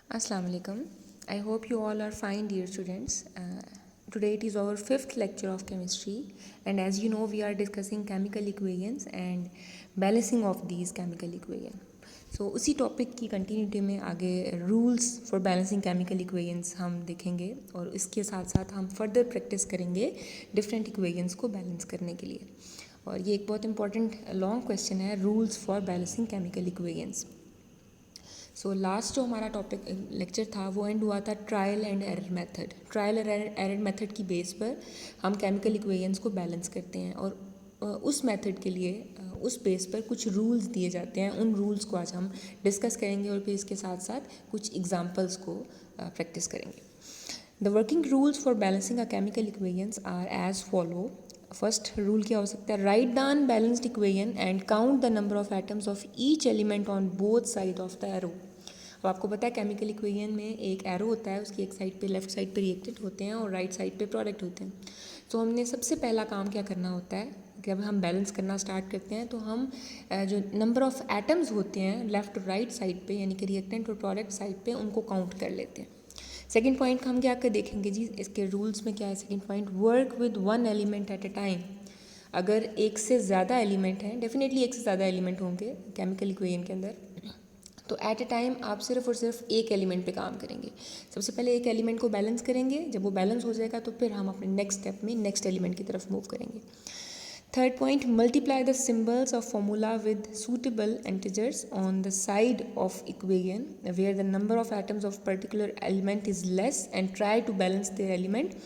Assalamu alaikum. I hope you all are fine, dear students. Today it is our fifth lecture of chemistry, and as you know, we are discussing chemical equations and balancing of these chemical equations. So उसी topic की continuity में आगे rules for balancing chemical equations हम देखेंगे और इसके साथ साथ हम फर्दर प्रैक्टिस करेंगे डिफरेंट इक्वेशंस को बैलेंस करने के लिए। और ये एक बहुत इंपॉर्टेंट लॉन्ग क्वेश्चन है, rules for balancing chemical equations. So last जो हमारा टॉपिक लेक्चर था वो एंड हुआ था trial and error method. Trial and error method की बेस पर हम केमिकल इक्वेशंस को बैलेंस करते हैं और उस मेथड के लिए उस बेस पर कुछ रूल्स दिए जाते हैं। उन रूल्स को आज हम डिस्कस करेंगे और फिर इसके साथ साथ कुछ एग्जांपल्स को प्रैक्टिस करेंगे। The working rules for balancing a chemical equations are as follow. First rule क्या हो सकता है? Write down balanced equation and count the number of atoms of each element on both side of the arrow. अब आपको पता है chemical equation में एक एरो होता है, उसकी एक साइड पे लेफ्ट साइड पे रिएक्टेंट होते हैं और राइट साइड पे प्रोडक्ट होते हैं। तो हमने सबसे पहला काम क्या करना होता है कि जब हम बैलेंस करना स्टार्ट करते हैं तो हम जो नंबर ऑफ एटम्स होते हैं लेफ्ट और राइट साइड पे यानी कि रिएक्टेंट और प्रोडक्ट साइड पे उनको काउंट कर लेते हैं। सेकेंड पॉइंट हम क्या कर देखेंगे जी, इसके रूल्स में क्या है? Second point, work with one element at a time. अगर एक से ज़्यादा एलिमेंट हैं, डेफिनेटली एक से ज़्यादा एलिमेंट होंगे केमिकल इक्वेशन के अंदर, तो एट ए टाइम आप सिर्फ और सिर्फ एक एलिमेंट पे काम करेंगे। सबसे पहले एक एलिमेंट को बैलेंस करेंगे, जब वो बैलेंस हो जाएगा तो फिर हम अपने नेक्स्ट स्टेप में नेक्स्ट एलिमेंट की तरफ मूव करेंगे। Third point, multiply the symbols of formula with suitable integers on the side of equation where the number of atoms of particular element is less and try to balance their element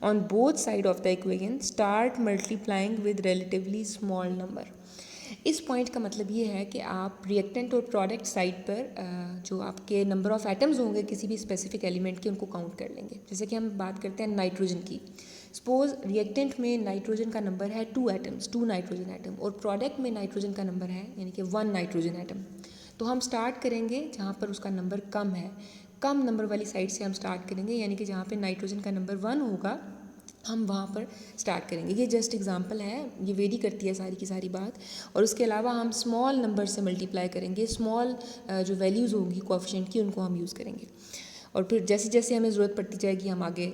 on both side of the equation. Start multiplying with relatively small number. इस point का मतलब ये है कि आप reactant और product side पर जो आपके नंबर ऑफ एटम्स होंगे किसी भी स्पेसिफिक एलिमेंट के, उनको काउंट कर लेंगे। जैसे कि हम बात करते हैं नाइट्रोजन की। सपोज रिएक्टेंट में नाइट्रोजन का नंबर है 2 एटम्स, 2 नाइट्रोजन एटम, और प्रोडक्ट में नाइट्रोजन का नंबर है यानी कि 1 नाइट्रोजन एटम। तो हम स्टार्ट करेंगे जहाँ पर उसका नंबर कम है, कम नंबर वाली साइड से हम स्टार्ट करेंगे, यानी कि जहाँ पे नाइट्रोजन का नंबर 1 होगा हम वहाँ पर स्टार्ट करेंगे। ये जस्ट एग्जांपल है, ये वेरी करती है सारी की सारी बात। और उसके अलावा हम स्मॉल नंबर से मल्टीप्लाई करेंगे, स्मॉल जो वैल्यूज़ होंगी कोएफिशिएंट की उनको हम यूज़ करेंगे और फिर जैसे जैसे हमें ज़रूरत पड़ती जाएगी हम आगे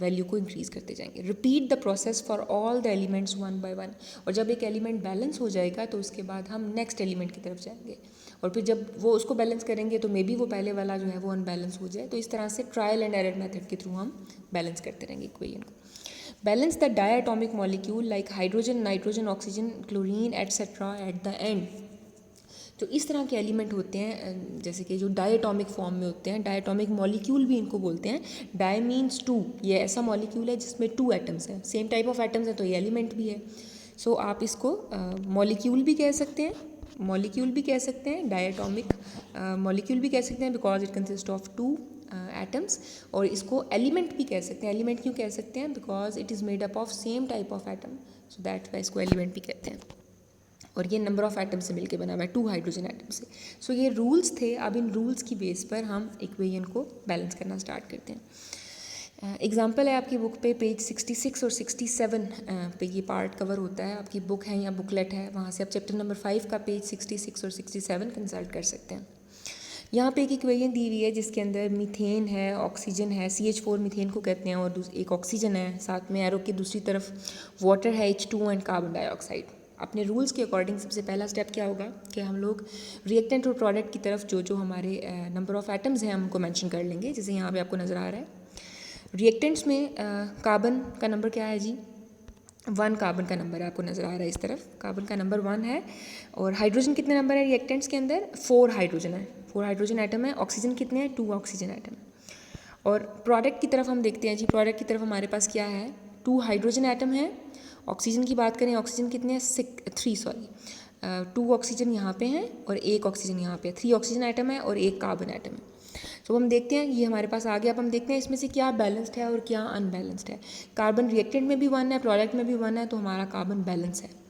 वैल्यू को इंक्रीज़ करते जाएंगे। Repeat the process for all the elements one by one. और जब एक एलिमेंट बैलेंस हो जाएगा तो उसके बाद हम नेक्स्ट एलिमेंट की तरफ जाएंगे और फिर जब वो उसको बैलेंस करेंगे तो मे बी वो पहले वाला जो है वो अनबैलेंस हो जाए। तो इस तरह से ट्रायल एंड एरर मेथड के थ्रू हम बैलेंस करते रहेंगे इक्वेशन को। Balance the diatomic molecule like hydrogen, nitrogen, oxygen, chlorine etcetera at the end. तो इस तरह के एलिमेंट होते हैं जैसे कि जो डायटोमिक फॉर्म में होते हैं, डायटोमिक मॉलिक्यूल भी इनको बोलते हैं। डाई मीन्स 2, ये ऐसा मॉलिक्यूल है जिसमें 2 एटम्स हैं, सेम टाइप ऑफ एटम्स हैं तो ये एलिमेंट भी है। सो आप इसको मॉलिक्यूल भी कह सकते हैं, मॉलिक्यूल भी कह सकते हैं, डायटोमिक मॉलिक्यूल भी कह सकते हैं because it consist of 2 atoms. और इसको एलिमेंट भी कह सकते हैं। एलिमेंट क्यों कह सकते हैं? Because it is made up of same type of atom, so that why इसको एलिमेंट भी कहते हैं। और ये नंबर ऑफ एटम से मिलकर बना हुआ है, 2 हाइड्रोजन एटम से। सो ये रूल्स थे। अब इन रूल्स की बेस पर हम इक्वेशन को बैलेंस करना स्टार्ट करते हैं। एग्जाम्पल है आपकी बुक पे पेज 66 और 67 पे ये पार्ट कवर होता है। आपकी बुक है या बुकलेट है, वहाँ से आप चैप्टर नंबर 5 का पेज 66 और 67 कंसल्ट कर सकते हैं। यहाँ पे एक इक्वेशन दी हुई है जिसके अंदर मीथेन है, ऑक्सीजन है, CH4 मीथेन को कहते हैं, और एक ऑक्सीजन है, साथ में एरो की दूसरी तरफ वाटर है H2 एंड कार्बन डाइऑक्साइड। अपने रूल्स के अकॉर्डिंग सबसे पहला स्टेप क्या होगा कि हम लोग रिएक्टेंट और प्रोडक्ट की तरफ जो जो हमारे नंबर ऑफ एटम्स हैं हम उनको मेंशन कर लेंगे। जैसे यहाँ पे आपको नज़र आ रहा है रिएक्टेंट्स में कार्बन का नंबर क्या है जी? 1 कार्बन का नंबर है, आपको नज़र आ रहा है इस तरफ, कार्बन का नंबर 1 है। और हाइड्रोजन कितने नंबर है रिएक्टेंट्स के अंदर? 4 हाइड्रोजन है, 4 हाइड्रोजन एटम है। ऑक्सीजन कितने हैं? 2 ऑक्सीजन एटम। और प्रोडक्ट की तरफ हम देखते हैं जी, प्रोडक्ट की तरफ हमारे पास क्या है? 2 हाइड्रोजन एटम है। ऑक्सीजन की बात करें, ऑक्सीजन कितने हैं? 2 ऑक्सीजन यहाँ पे हैं और 1 ऑक्सीजन यहाँ पे है। 3 ऑक्सीजन एटम है और 1 कार्बन एटम है। तो हम देखते हैं ये हमारे पास आ गया। अब हम देखते हैं इसमें से क्या बैलेंस्ड है और क्या अनबैलेंस्ड है। कार्बन रिएक्टेंट में भी 1 है, प्रोडक्ट में भी 1 है, तो हमारा कार्बन बैलेंस है।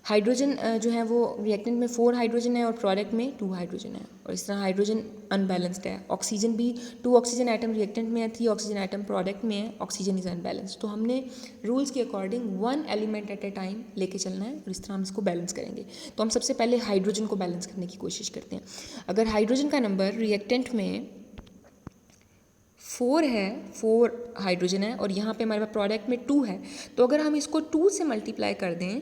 हाइड्रोजन जो है वो रिएक्टेंट में 4 हाइड्रोजन है और प्रोडक्ट में 2 हाइड्रोजन है, और इस तरह हाइड्रोजन अनबैलेंस्ड है। ऑक्सीजन भी 2 ऑक्सीजन एटम रिएक्टेंट में है, 3 ऑक्सीजन एटम प्रोडक्ट में है, ऑक्सीजन इज अनबैलेंस्ड। तो हमने रूल्स के according 1 element at a time लेके चलना है और इस तरह हम इसको बैलेंस करेंगे। तो हम सबसे पहले हाइड्रोजन को बैलेंस करने की कोशिश करते हैं। अगर हाइड्रोजन का नंबर रिएक्टेंट में 4 है, 4 हाइड्रोजन है और यहाँ पे हमारे पास प्रोडक्ट में 2 है। तो अगर हम इसको 2 से मल्टीप्लाई कर दें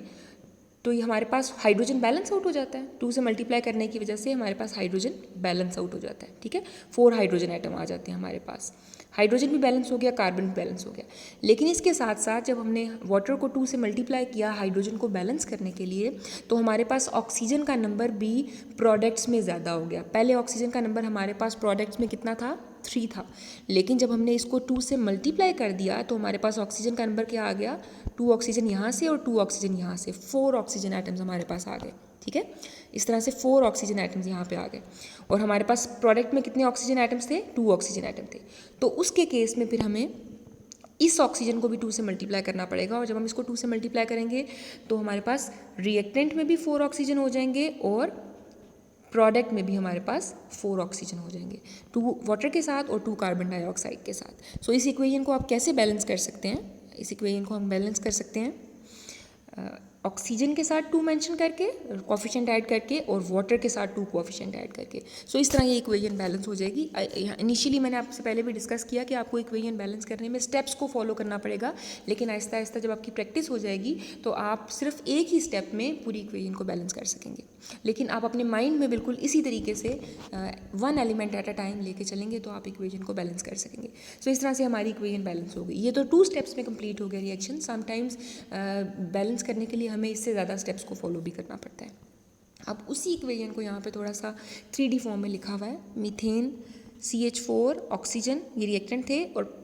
तो ये हमारे पास हाइड्रोजन बैलेंस आउट हो जाता है। 2 से मल्टीप्लाई करने की वजह से हमारे पास हाइड्रोजन बैलेंस आउट हो जाता है। ठीक है, 4 हाइड्रोजन आइटम आ जाते हैं हमारे पास। हाइड्रोजन भी बैलेंस हो गया, कार्बन भी बैलेंस हो गया। लेकिन इसके साथ साथ जब हमने वाटर को 2 से मल्टीप्लाई किया हाइड्रोजन को बैलेंस करने के लिए, तो हमारे पास ऑक्सीजन का नंबर भी प्रोडक्ट्स में ज़्यादा हो गया। पहले ऑक्सीजन का नंबर हमारे पास प्रोडक्ट्स में कितना था, 3 था, लेकिन जब हमने इसको 2 से मल्टीप्लाई कर दिया तो हमारे पास ऑक्सीजन का नंबर क्या आ गया, 2 ऑक्सीजन यहाँ से और 2 ऑक्सीजन यहाँ से, 4 ऑक्सीजन आइटम्स हमारे पास आ गए। ठीक है, इस तरह से 4 ऑक्सीजन आइटम्स यहाँ पे आ गए और हमारे पास प्रोडक्ट में कितने ऑक्सीजन आइटम्स थे, 2 ऑक्सीजन आइटम थे। तो उसके केस में फिर हमें इस ऑक्सीजन को भी 2 से मल्टीप्लाई करना पड़ेगा और जब हम इसको 2 से मल्टीप्लाई करेंगे तो हमारे पास रिएक्टेंट में भी 4 ऑक्सीजन हो जाएंगे और प्रोडक्ट में भी हमारे पास 4 ऑक्सीजन हो जाएंगे, 2 वाटर के साथ और 2 कार्बन डाइऑक्साइड के साथ। सो इस इक्वेशन को आप कैसे बैलेंस कर सकते हैं, इस इक्वेशन को हम बैलेंस कर सकते हैं ऑक्सीजन के साथ 2 मेंशन करके, कोफिशिएंट ऐड करके, और वाटर के साथ 2 कोफिशिएंट ऐड करके। सो इस तरह ये इक्वेशन बैलेंस हो जाएगी। इनिशियली मैंने आपसे पहले भी डिस्कस किया कि आपको इक्वेशन बैलेंस करने में स्टेप्स को फॉलो करना पड़ेगा, लेकिन आहिस्ता आहिस्ता जब आपकी प्रैक्टिस हो जाएगी तो आप सिर्फ एक ही स्टेप में पूरी इक्वेशन को बैलेंस कर सकेंगे। लेकिन आप अपने माइंड में बिल्कुल इसी तरीके से 1 एलिमेंट एट अ टाइम लेके चलेंगे तो आप इक्वेशन को बैलेंस कर सकेंगे। सो इस तरह से हमारी इक्वेशन बैलेंस हो गई। ये तो 2 स्टेप्स में कंप्लीट हो गया रिएक्शन। समटाइम्स बैलेंस करने के लिए हमें इससे ज़्यादा स्टेप्स को फॉलो भी करना पड़ता है। अब उसी इक्वेशन को यहाँ पे थोड़ा सा 3D फॉर्म में लिखा हुआ है। मीथेन, CH4, ऑक्सीजन, ये रिएक्टेंट थे और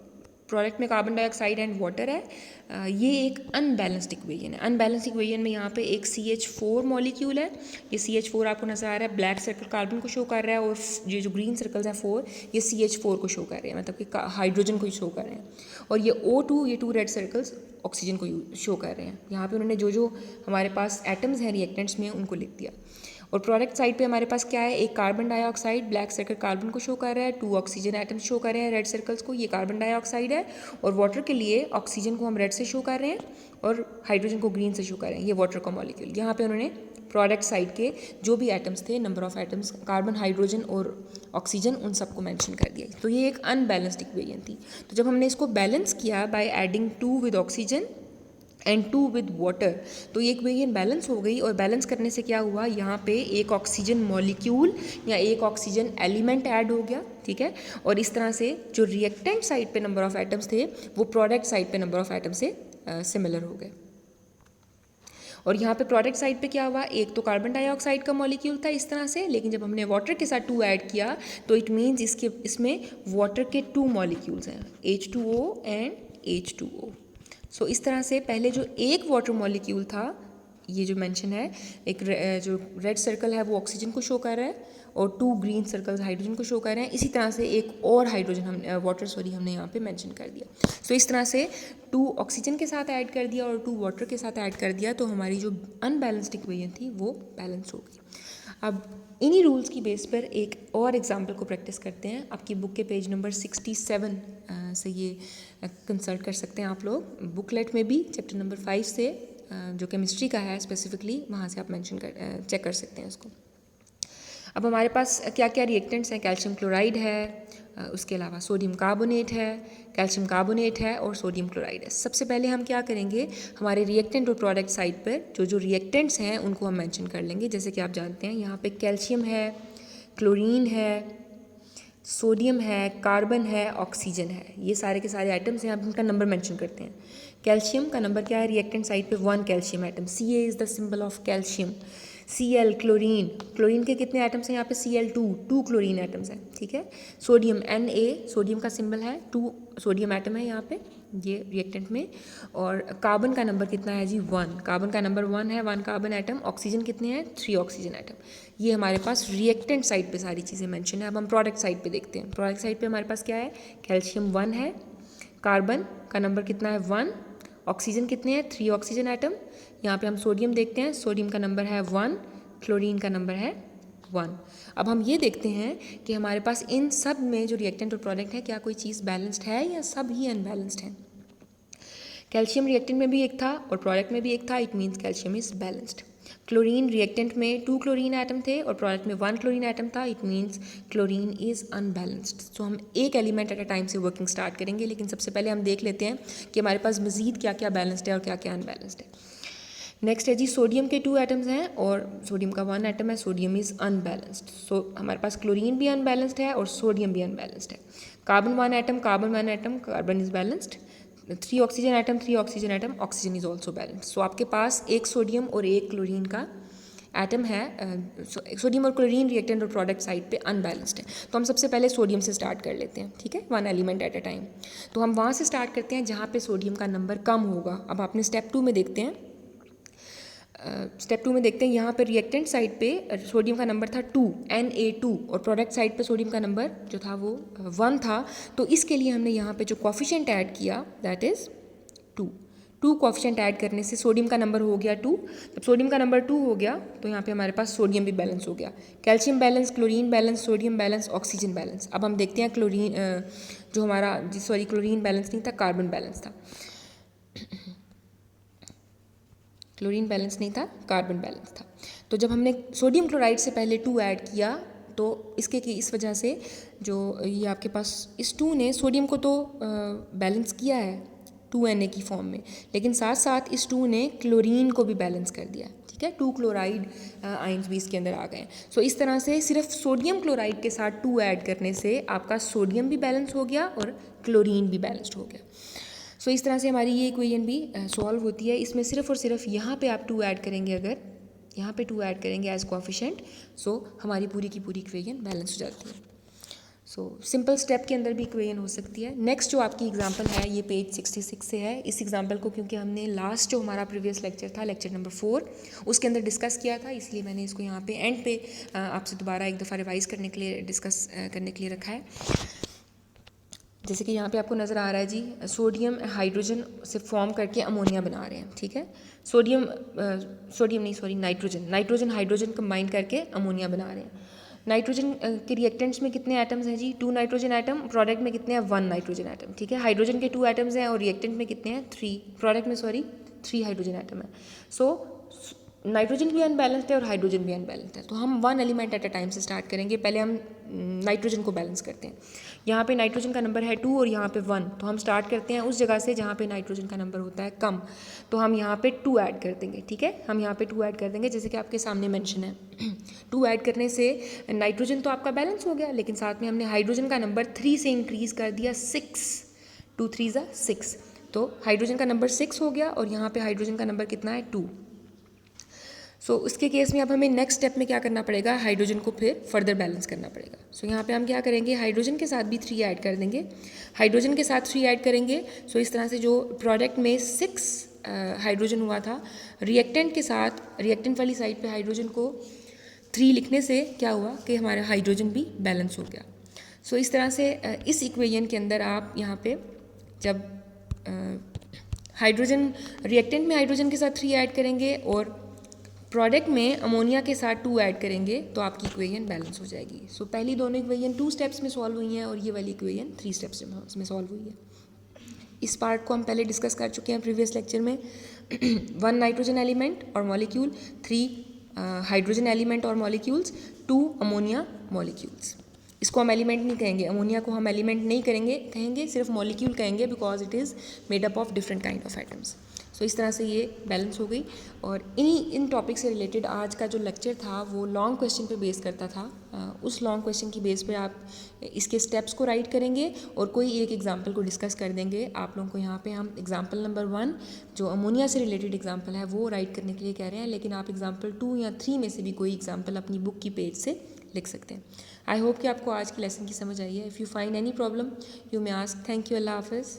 प्रोडक्ट में कार्बन डाइऑक्साइड एंड वाटर है। ये एक अनबैलेंस्ड इक्वेशन है। अनबैलेंस्ड इक्वेशन में यहाँ पे एक CH4 मॉलिक्यूल है, ये CH4 आपको नजर आ रहा है, ब्लैक सर्कल कार्बन को शो कर रहा है और ये जो ग्रीन सर्कल्स हैं 4 ये CH4 को शो कर रहे हैं, मतलब कि हाइड्रोजन को शो कर रहे हैं। और ये O2, ये 2 रेड सर्कल्स ऑक्सीजन को शो कर रहे हैं। यहाँ पे उन्होंने जो जो हमारे पास एटम्स हैं रिएक्टेंट्स में उनको लिख दिया। और प्रोडक्ट साइड पे हमारे पास क्या है, एक carbon dioxide, black circle carbon को शो कर रहा है, 2 ऑक्सीजन एटम्स शो कर रहे हैं रेड सर्कल्स को, ये कार्बन डाइऑक्साइड है। और वाटर के लिए ऑक्सीजन को हम रेड से शो कर रहे हैं और हाइड्रोजन को ग्रीन से शो कर रहे हैं, ये वाटर का मॉलिक्यूल। यहाँ पे उन्होंने प्रोडक्ट साइड के जो भी एटम्स थे, number of atoms, carbon, hydrogen और ऑक्सीजन, उन सबको मेंशन कर दिया। तो ये एक अनबैलेंस्ड इक्वेशन थी। तो जब हमने इसको बैलेंस किया by adding 2 with oxygen and 2 with water, तो ये इक्वेशन बैलेंस हो गई। और बैलेंस करने से क्या हुआ, यहाँ पे एक ऑक्सीजन मॉलिक्यूल या एक ऑक्सीजन एलिमेंट ऐड हो गया। ठीक है, और इस तरह से जो रिएक्टेंट साइड पे नंबर ऑफ एटम्स थे वो प्रोडक्ट साइड पे नंबर ऑफ एटम से सिमिलर हो गए। और यहाँ पे प्रोडक्ट साइड पे क्या हुआ, एक तो कार्बन डाइऑक्साइड का मॉलिक्यूल था इस तरह से, लेकिन जब हमने वाटर के साथ 2 ऐड किया तो इट मीन्स इसमें वाटर के 2 मॉलिक्यूल्स हैं, H2O एंड H2O। सो इस तरह से पहले जो एक वाटर मॉलिक्यूल था, ये जो मेंशन है, एक जो रेड सर्कल है वो ऑक्सीजन को शो कर रहा है और 2 ग्रीन सर्कल्स हाइड्रोजन को शो कर रहे हैं। इसी तरह से एक और हाइड्रोजन हमने यहाँ पे मेंशन कर दिया। सो इस तरह से 2 ऑक्सीजन के साथ ऐड कर दिया और 2 वाटर के साथ ऐड कर दिया, तो हमारी जो अनबैलेंस्ड इक्वेशन थी वो बैलेंस हो गई। अब इन्हीं रूल्स की बेस पर एक और एग्जाम्पल को प्रैक्टिस करते हैं। आपकी बुक के पेज नंबर 67 से ये कंसल्ट कर सकते हैं आप लोग। बुकलेट में भी चैप्टर नंबर 5 से जो केमिस्ट्री का है स्पेसिफिकली, वहाँ से आप चेक कर सकते हैं उसको। अब हमारे पास क्या क्या रिएक्टेंट्स हैं, कैल्शियम क्लोराइड है, उसके अलावा सोडियम कार्बोनेट है, कैल्शियम कार्बोनेट है और सोडियम क्लोराइड है। सबसे पहले हम क्या करेंगे, हमारे रिएक्टेंट और प्रोडक्ट साइड पर जो जो रिएक्टेंट्स हैं उनको हम मेंशन कर लेंगे। जैसे कि आप जानते हैं यहाँ पे कैल्शियम है, क्लोरीन है, सोडियम है, कार्बन है, ऑक्सीजन है, ये सारे के सारे आइटम्स हैं। आप इनका नंबर मेंशन करते हैं। कैल्शियम का नंबर क्या है रिएक्टेंट साइड पे, 1 calcium item, Ca is the symbol of calcium. Cl chlorine, chlorine के कितने आइटम्स हैं यहाँ पे, Cl2, 2 क्लोरीन आइटम्स हैं। ठीक है, सोडियम Na, सोडियम का सिंबल है, 2 सोडियम आइटम है यहाँ पे ये रिएक्टेंट में। और कार्बन का नंबर कितना है जी, 1, कार्बन का नंबर 1 है, 1 कार्बन आइटम। ऑक्सीजन कितने हैं, 3 ऑक्सीजन आइटम। ये हमारे पास रिएक्टेंट साइड पे सारी चीज़ें मेंशन है। अब हम प्रोडक्ट साइड पे देखते हैं। प्रोडक्ट साइड पे हमारे पास क्या है, कैल्शियम 1 है, कार्बन का नंबर कितना है 1, ऑक्सीजन कितने हैं 3 ऑक्सीजन आइटम। यहाँ पे हम सोडियम देखते हैं, सोडियम का नंबर है 1, क्लोरीन का नंबर है 1। अब हम ये देखते हैं कि हमारे पास इन सब में जो रिएक्टेंट और प्रोडक्ट है क्या कोई चीज़ बैलेंस्ड है या सब ही अनबैलेंस्ड है। कैल्शियम रिएक्टेंट में भी एक था और प्रोडक्ट में भी एक था, it means calcium is balanced. Chlorine reactant में 2 क्लोरीन एटम थे और प्रोडक्ट में 1 क्लोरीन एटम था, it means chlorine is unbalanced. So हम एक एलिमेंट एट अ टाइम से वर्किंग स्टार्ट करेंगे, लेकिन सबसे पहले हम देख लेते हैं कि हमारे पास मज़ीद क्या क्या बैलेंस्ड है और क्या क्या अनबैलेंस्ड है। नेक्स्ट है जी, सोडियम के 2 एटम्स हैं और सोडियम का 1 एटम है, सोडियम इज़ अनबैलेंस्ड। सो हमारे पास क्लोरीन भी अनबैलेंस्ड है और सोडियम भी अनबैलेंस्ड है। Carbon 1 atom, carbon is balanced. 3 oxygen atom, oxygen is also balanced. So आपके पास एक सोडियम और एक क्लोरीन का एटम है, सोडियम और क्लोरीन रिएक्टेंट और प्रोडक्ट साइड पे अनबैलेंस्ड है। तो हम सबसे पहले सोडियम से स्टार्ट कर लेते हैं, ठीक है, 1 एलिमेंट एट अ टाइम। तो हम वहाँ से स्टार्ट करते हैं जहाँ पे सोडियम का नंबर कम होगा। अब आपने स्टेप 2 में देखते हैं, यहाँ पे रिएक्टेंट साइड पे सोडियम का नंबर था 2, Na2, और प्रोडक्ट साइड पे सोडियम का नंबर जो था वो 1 था। तो इसके लिए हमने यहाँ पे जो कोफिशिएंट ऐड किया दैट इज़ 2 कोफिशिएंट ऐड करने से सोडियम का नंबर हो गया 2। जब सोडियम का नंबर 2 हो गया तो यहाँ पे हमारे पास सोडियम भी बैलेंस हो गया। Calcium balance, chlorine balance, sodium balance, oxygen balance. अब हम देखते हैं क्लोरीन बैलेंस नहीं था, कार्बन बैलेंस था। क्लोरीन बैलेंस नहीं था, कार्बन बैलेंस था। तो जब हमने सोडियम क्लोराइड से पहले 2 ऐड किया तो इस वजह से जो ये आपके पास इस 2 ने सोडियम को तो बैलेंस किया है 2Na की फॉर्म में, लेकिन साथ साथ इस 2 ने क्लोरीन को भी बैलेंस कर दिया, ठीक है। 2 क्लोराइड आयंस भी इसके अंदर आ गए। सो इस तरह से सिर्फ सोडियम क्लोराइड के साथ 2 ऐड करने से आपका सोडियम भी बैलेंस हो गया और क्लोरीन भी बैलेंस्ड हो गया। सो इस तरह से हमारी ये इक्वेशन भी सॉल्व होती है। इसमें सिर्फ और सिर्फ यहाँ पे आप 2 ऐड करेंगे, अगर यहाँ पे 2 ऐड करेंगे एज कोफिशिएंट, सो हमारी पूरी की पूरी इक्वेशन बैलेंस हो जाती है। सो सिंपल स्टेप के अंदर भी इक्वेशन हो सकती है। नेक्स्ट जो आपकी एग्जांपल है ये पेज 66 से है। इस एग्जांपल को क्योंकि हमने लास्ट जो हमारा प्रीवियस लेक्चर था, लेक्चर नंबर 4, उसके अंदर डिस्कस किया था, इसलिए मैंने इसको यहाँ पे एंड पे आपसे दोबारा एक दफ़ा रिवाइज करने के लिए डिस्कस करने के लिए रखा है। जैसे कि यहाँ पे आपको नज़र आ रहा है जी, सोडियम हाइड्रोजन से फॉर्म करके अमोनिया बना रहे हैं, ठीक है। नाइट्रोजन हाइड्रोजन कंबाइन करके अमोनिया बना रहे हैं। नाइट्रोजन के रिएक्टेंट्स में कितने एटम्स हैं जी? 2 नाइट्रोजन एटम, प्रोडक्ट में कितने हैं? 1 नाइट्रोजन एटम, ठीक है। हाइड्रोजन के 2 एटम्स हैं और रिएक्टेंट में कितने हैं? 3 हाइड्रोजन एटम है। सो नाइट्रोजन भी अनबैलेंस्ड है और हाइड्रोजन भी अनबैलेंस्ड है। तो हम 1 एलिमेंट एट अ टाइम से स्टार्ट करेंगे। पहले हम नाइट्रोजन को बैलेंस करते हैं। यहाँ पे नाइट्रोजन का नंबर है 2 और यहाँ पे 1, तो हम स्टार्ट करते हैं उस जगह से जहाँ पे नाइट्रोजन का नंबर होता है कम। तो हम यहाँ पे 2 ऐड कर देंगे, ठीक है। हम यहाँ पे 2 ऐड कर देंगे, जैसे कि आपके सामने मेंशन है। 2 ऐड करने से नाइट्रोजन तो आपका बैलेंस हो गया, लेकिन साथ में हमने हाइड्रोजन का नंबर 3 से इंक्रीज़ कर दिया 6, 2 3 ज़ा 6, तो हाइड्रोजन का नंबर 6 हो गया और यहाँ पे हाइड्रोजन का नंबर कितना है? 2। सो उसके केस में अब हमें नेक्स्ट स्टेप में क्या करना पड़ेगा? हाइड्रोजन को फिर फर्दर बैलेंस करना पड़ेगा। सो यहाँ पे हम क्या करेंगे? हाइड्रोजन के साथ भी 3 ऐड कर देंगे। हाइड्रोजन के साथ 3 ऐड करेंगे, सो इस तरह से जो प्रोडक्ट में 6 हाइड्रोजन हुआ था, रिएक्टेंट के साथ, रिएक्टेंट वाली साइड पे हाइड्रोजन को 3 लिखने से क्या हुआ कि हमारा हाइड्रोजन भी बैलेंस हो गया। सो इस तरह से इस इक्वेशन के अंदर आप यहाँ पे जब हाइड्रोजन रिएक्टेंट में हाइड्रोजन के साथ 3 ऐड करेंगे और प्रोडक्ट में अमोनिया के साथ 2 ऐड करेंगे तो आपकी इक्वेशन बैलेंस हो जाएगी। सो पहली दोनों इक्वेशन 2 स्टेप्स में सॉल्व हुई हैं और ये वाली इक्वेशन 3 स्टेप्स में सॉल्व हुई है। इस पार्ट को हम पहले डिस्कस कर चुके हैं प्रीवियस लेक्चर में। 1 नाइट्रोजन एलिमेंट और मॉलिक्यूल, 3 हाइड्रोजन एलिमेंट और मॉलिक्यूल्स, 2 अमोनिया मॉलिक्यूल्स। इसको हम एलिमेंट नहीं कहेंगे, अमोनिया को हम एलिमेंट नहीं कहेंगे, सिर्फ मॉलिक्यूल कहेंगे, because it is made up of different kind of atoms. So इस तरह से ये बैलेंस हो गई। और इन टॉपिक से रिलेटेड आज का जो लेक्चर था वो लॉन्ग क्वेश्चन पे बेस करता था। उस लॉन्ग क्वेश्चन की बेस पे आप इसके स्टेप्स को राइट करेंगे और कोई एक एग्जांपल को डिस्कस कर देंगे। आप लोगों को यहाँ पे हम एग्जांपल नंबर 1 जो अमोनिया से रिलेटेड एग्जांपल है वो राइट करने के लिए कह रहे हैं, लेकिन आप एग्जांपल 2 या 3 में से भी कोई एग्जांपल अपनी बुक की पेज से लिख सकते हैं। आई होप कि आपको आज की लेसन की समझ आई है। If you find any problem you may ask. Thank you. अल्लाह हाफिज़।